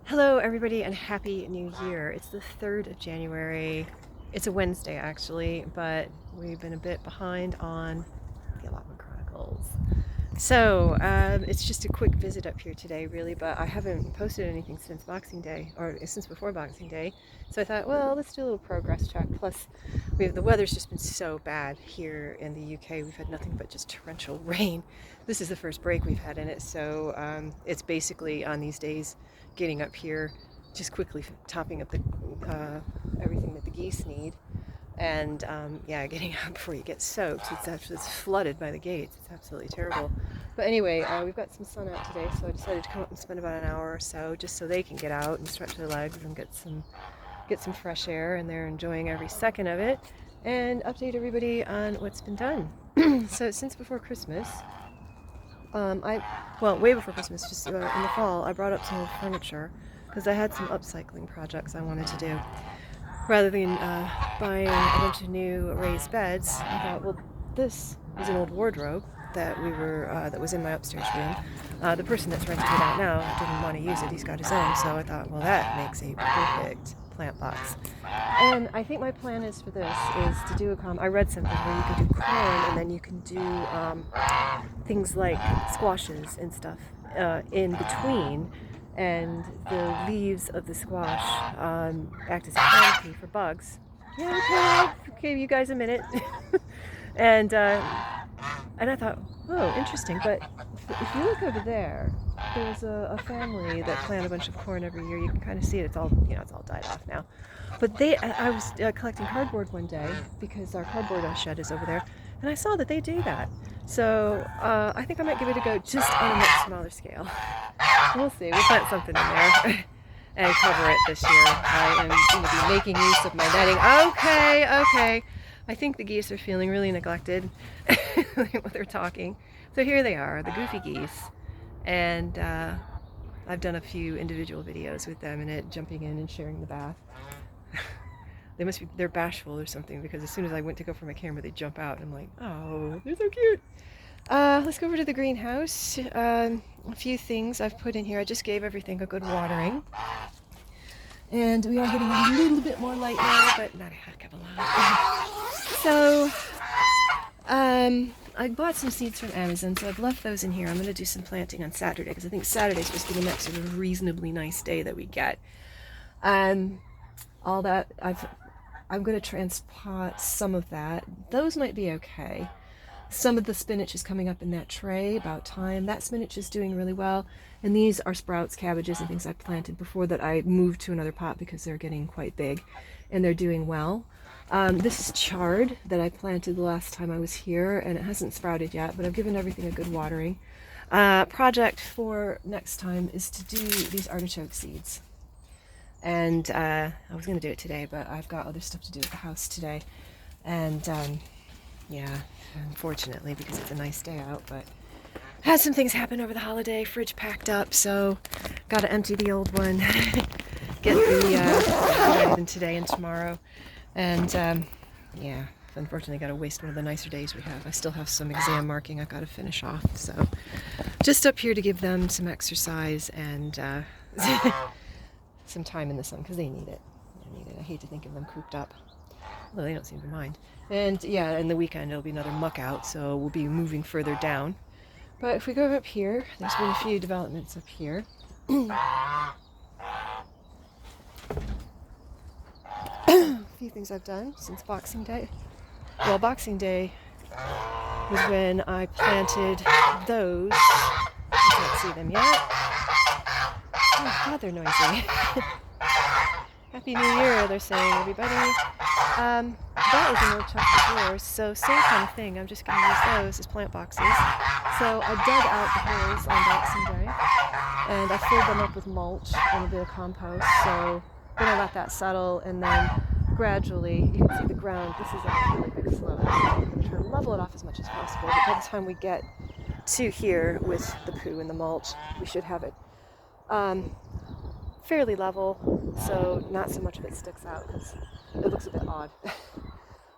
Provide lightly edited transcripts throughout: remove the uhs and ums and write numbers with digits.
Hello, everybody, and Happy New Year. It's the 3rd of January. It's a Wednesday, actually, but we've been a bit behind on the allotment chronicles. So, it's just a quick visit up here today, really, but I haven't posted anything since Boxing Day, or since before Boxing Day. So I thought, well, let's do a little progress check. Plus, the weather's just been so bad here in the UK. We've had nothing but just torrential rain. This is the first break we've had in it, so it's basically on these days getting up here, just quickly topping up the everything that the geese need, and yeah, getting out before you get soaked. It's flooded by the gates. It's absolutely terrible. But anyway, we've got some sun out today, so I decided to come up and spend about an hour or so just so they can get out and stretch their legs and get some fresh air, and they're enjoying every second of it. And update everybody on what's been done. So since before Christmas, way before Christmas, just in the fall, I brought up some old furniture because I had some upcycling projects I wanted to do. Rather than buying a bunch of new raised beds, I thought, well, this is an old wardrobe that was in my upstairs room. The person that's renting it out now didn't want to use it. He's got his own, so I thought, well, that makes a perfect plant box. And I think my plan is for this is to do I read something where you can do corn and then you can do things like squashes and stuff in between, and the leaves of the squash act as a canopy for bugs. Yeah, okay, you guys a minute. and I thought, oh, interesting. But if you look over there, there's a family that plant a bunch of corn every year. You can kind of see it. It's all died off now. But I was collecting cardboard one day because our cardboard shed is over there, and I saw that they do that. So I think I might give it a go, just on a much smaller scale. We'll see. We'll plant something in there and cover it this year. I am going to be making use of my netting. Okay. I think the geese are feeling really neglected when they're talking. So here they are, the goofy geese. And I've done a few individual videos with them in it, jumping in and sharing the bath. They're bashful or something, because as soon as I went to go for my camera, they jump out, and I'm like, oh, they're so cute. Let's go over to the greenhouse. A few things I've put in here. I just gave everything a good watering. And we are getting a little bit more light now, but not a heck of a lot. So, I bought some seeds from Amazon, so I've left those in here. I'm going to do some planting on Saturday, because I think Saturday's supposed to be the next sort of reasonably nice day that we get. All that, I'm going to transplant some of that. Those might be okay. Some of the spinach is coming up in that tray, about time. That spinach is doing really well. And these are sprouts, cabbages, and things I planted before that I moved to another pot because they're getting quite big, and they're doing well. This is chard that I planted the last time I was here, and it hasn't sprouted yet, but I've given everything a good watering. Project for next time is to do these artichoke seeds. And I was going to do it today, but I've got other stuff to do at the house today. And yeah, unfortunately, because it's a nice day out, but had some things happen over the holiday. Fridge packed up, so got to empty the old one. Get the in today and tomorrow. And yeah, unfortunately, got to waste one of the nicer days we have. I still have some exam marking I've got to finish off, so just up here to give them some exercise and some time in the sun, because they need it. I hate to think of them cooped up. Well, they don't seem to mind. And yeah, in the weekend it'll be another muck out, so we'll be moving further down. But if we go up here, there's been a few developments up here. A few things I've done since Boxing Day. Well, Boxing Day was when I planted those. You can't see them yet. Oh God, they're noisy. Happy New Year, they're saying, everybody. That is an old chunk of drawers, so same kind of thing. I'm just going to use those as plant boxes. So I dug out the holes on Boxing Day, and I filled them up with mulch and a bit of compost. So I'm going to let that settle, and then gradually, you can see the ground. This is a really big slope. I'm going to try to level it off as much as possible, but by the time we get to here with the poo and the mulch, we should have it fairly level, so not so much of it sticks out because it looks a bit odd.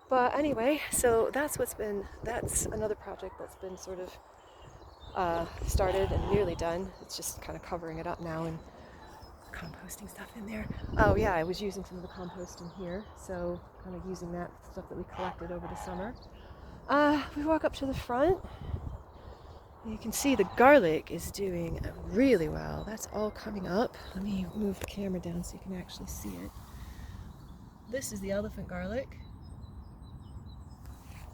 But anyway, so that's another project that's been sort of started and nearly done. It's just kind of covering it up now and composting stuff in there. Oh yeah, I was using some of the compost in here, so kind of using that stuff that we collected over the summer. We walk up to the front. You can see the garlic is doing really well. That's all coming up. Let me move the camera down so you can actually see it. This is the elephant garlic.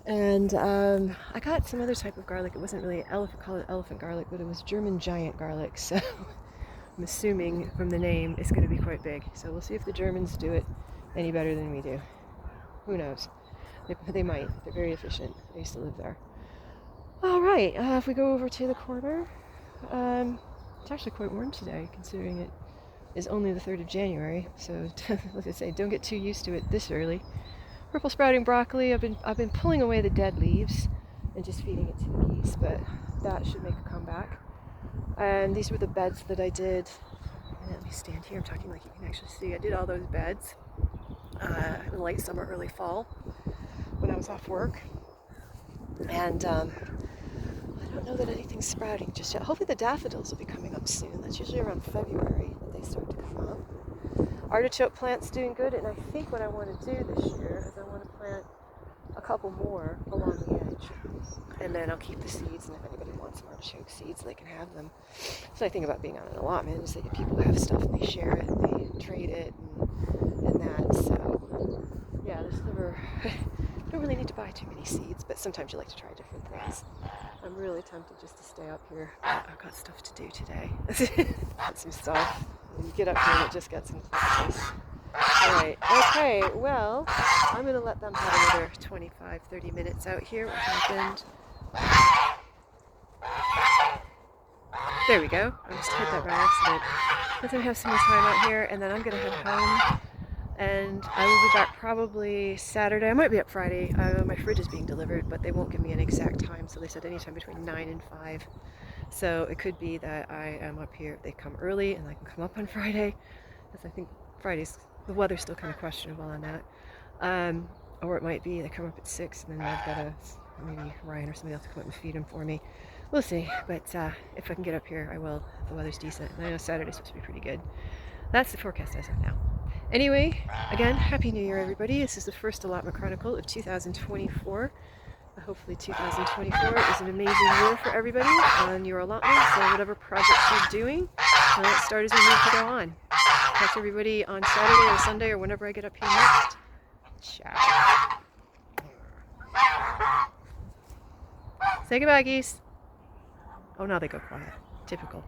And I got some other type of garlic. It wasn't really call it elephant garlic, but it was German giant garlic. So I'm assuming from the name it's going to be quite big. So we'll see if the Germans do it any better than we do. Who knows? They might. They're very efficient. I used to live there. All right, if we go over to the corner, it's actually quite warm today, considering it is only the 3rd of January. So, like I say, don't get too used to it this early. Purple sprouting broccoli. I've been pulling away the dead leaves and just feeding it to the geese, but that should make a comeback. And these were the beds that I did. And let me stand here. I'm talking like you can actually see. I did all those beds in late summer, early fall, when I was off work. And I don't know that anything's sprouting just yet. Hopefully the daffodils will be coming up soon. That's usually around February that they start to come up. Artichoke plant's doing good, and I think what I want to do this year is I want to plant a couple more along the edge. And then I'll keep the seeds, and if anybody wants some artichoke seeds, they can have them. So I think about being on an allotment is that people have stuff and they share it and they trade it and that. So yeah, there's never... don't really need to buy too many seeds, but sometimes you like to try different things. I'm really tempted just to stay up here, but I've got stuff to do today. Got some stuff. You get up here and it just gets into place. Alright, okay, well, I'm going to let them have another 25-30 minutes out here. What happened? There we go. I just hit that by accident. Let them have some more time out here, and then I'm going to head home. And I will be back probably Saturday. I might be up Friday. My fridge is being delivered, but they won't give me an exact time. So they said anytime between 9 and 5. So it could be that I am up here. If they come early and I can come up on Friday. Because I think Friday's, the weather's still kind of questionable on that. Or it might be they come up at 6 and then I've got to, maybe Ryan or somebody else to come up and feed them for me. We'll see. But if I can get up here, I will. If the weather's decent. And I know Saturday's supposed to be pretty good. That's the forecast as of now. Anyway, again, Happy New Year, everybody. This is the first allotment chronicle of 2024. Hopefully 2024 is an amazing year for everybody on your allotments or whatever projects you're doing. And let's start as we move to go on. Catch everybody on Saturday or Sunday or whenever I get up here next. Ciao. Say goodbye, geese. Oh, now they go quiet. Typical.